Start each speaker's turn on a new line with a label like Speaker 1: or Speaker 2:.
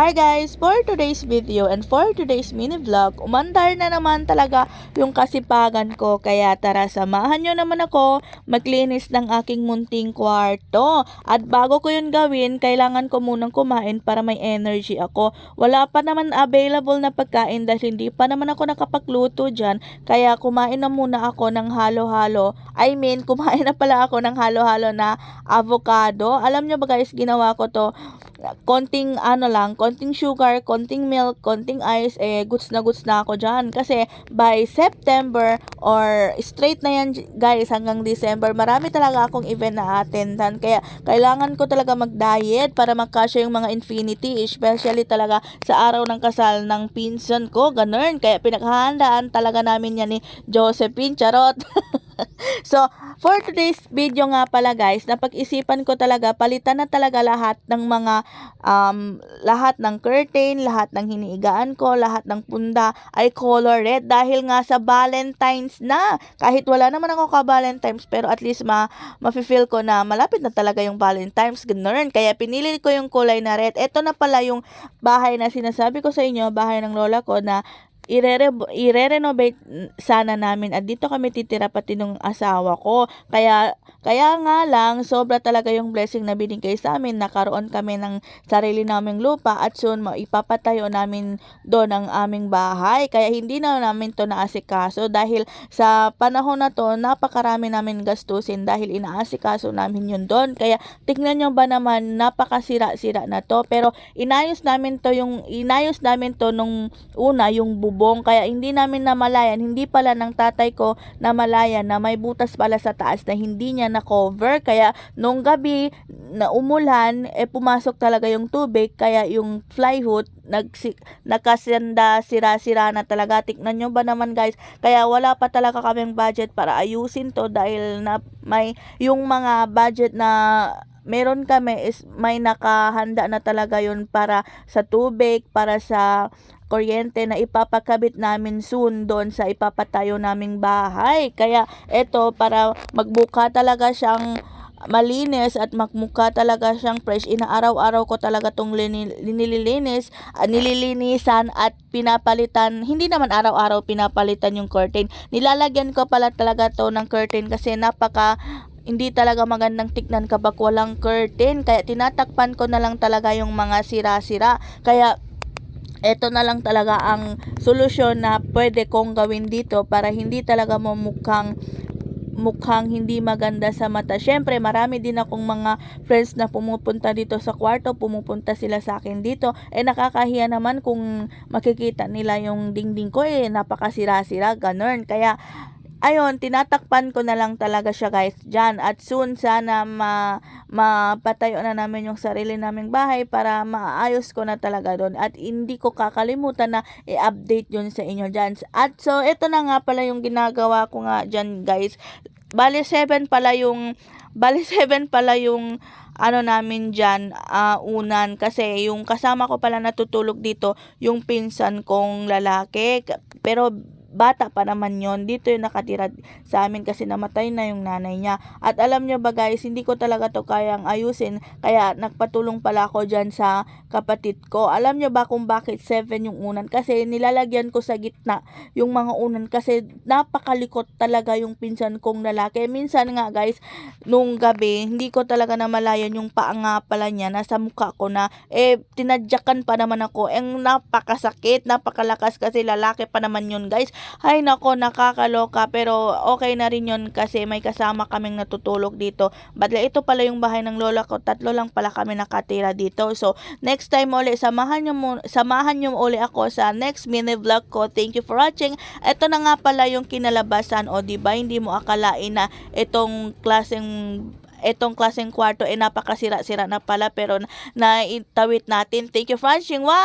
Speaker 1: Hi guys! For today's video and for today's mini vlog, umandar na naman talaga yung kasipagan ko. Kaya tara, samahan nyo naman ako maglinis ng aking munting kwarto. At bago ko yun gawin, kailangan ko munang kumain para may energy ako. Wala pa naman available na pagkain dahil hindi pa naman ako nakapagluto dyan. Kaya kumain na muna ako ng halo-halo. Kumain na pala ako ng halo-halo na avocado. Alam nyo ba guys, ginawa ko to konting konting sugar, konting milk, konting ice, goods na ako dyan. Kasi by September or straight na yan guys hanggang December, marami talaga akong event na attendan. Kaya kailangan ko talaga mag-diet para magkasya yung mga infinity, especially talaga sa araw ng kasal ng pinsan ko, ganun. Kaya pinaghahandaan talaga namin yan ni Josephine, charot. So, for today's video nga pala guys, napag-isipan ko talaga, palitan na talaga lahat ng mga, lahat ng curtain, lahat ng hiniigaan ko, lahat ng punda ay color red dahil nga sa Valentine's na. Kahit wala naman ako ka-Valentine's, pero at least ma-feel ko na malapit na talaga yung Valentine's, ganun. Kaya pinili ko yung kulay na red. Ito na pala yung bahay na sinasabi ko sa inyo, bahay ng lola ko na i-renovate sana namin at dito kami titira pati nung asawa ko. Kaya nga lang, sobra talaga yung blessing na binigay sa amin. Nakaroon kami ng sarili naming lupa at soon ipapatayo namin doon ang aming bahay. Kaya hindi na namin to naasikaso dahil sa panahon na to, napakarami namin gastusin dahil inaasikaso namin yun doon. Kaya tignan nyo ba naman, napakasira-sira na to. Pero inayos namin to nung una, yung bubong. Kaya hindi namin namalayan, hindi pala ng tatay ko namalayan na may butas pala sa taas na hindi niya na-cover. Kaya nung gabi na umulan, pumasok talaga yung tubig. Kaya yung plywood nakasanda, sira-sira na talaga. Tignan nyo ba naman guys, kaya wala pa talaga kaming budget para ayusin to dahil na yung mga budget na meron kami is may nakahanda na talaga yun para sa tubig, para sa kuryente na ipapakabit namin soon doon sa ipapatayo naming bahay. Kaya eto, para magbuka talaga siyang malinis at magmukha talaga siyang fresh, inaaraw-araw ko talaga tong nililinisan at pinapalitan. Hindi naman araw-araw pinapalitan yung curtain. Nilalagyan ko pala talaga to ng curtain kasi hindi talaga magandang tignan kapag walang curtain. Kaya tinatakpan ko na lang talaga yung mga sira-sira. Kaya ito na lang talaga ang solusyon na pwede kong gawin dito para hindi talaga mukhang hindi maganda sa mata. Syempre, marami din akong mga friends na pumupunta dito sa kwarto, pumupunta sila sa akin dito. Nakakahiya naman kung makikita nila yung dingding ko, napakasira-sira, ganun. Kaya ayun, tinatakpan ko na lang talaga siya guys dyan. At soon sana mapatayo na namin yung sarili naming bahay para maayos ko na talaga doon. At hindi ko kakalimutan na i-update yun sa inyo dyan. At so, ito na nga pala yung ginagawa ko nga dyan guys. Bali 7 pala yung namin dyan, unan. Kasi yung kasama ko pala natutulog dito, yung pinsan kong lalaki. Pero bata pa naman yon, dito yung nakatira sa amin kasi namatay na yung nanay niya. At alam nyo ba guys, hindi ko talaga to kayang ayusin, kaya nagpatulong pala ako dyan sa kapatid ko. Alam nyo ba kung bakit 7 yung unan? Kasi nilalagyan ko sa gitna yung mga unan kasi napakalikot talaga yung pinsan kong lalaki. Minsan nga guys, nung gabi, hindi ko talaga namalayan yung paa nga pala niya, nasa mukha ko na, tinadyakan pa naman ako. Napakasakit, napakalakas kasi lalaki pa naman yun guys. Ay nako, nakakaloka, pero okay na rin yun kasi may kasama kaming natutulog dito. But ito pala yung bahay ng lola ko, 3 lang pala kami nakatira dito. So next time uli, samahan nyo uli ako sa next mini vlog ko. Thank you for watching. Ito na nga pala yung kinalabasan, o diba, hindi mo akalain na itong klaseng kwarto napakasira-sira na pala, pero naitawid natin. Thank you for watching. Wow!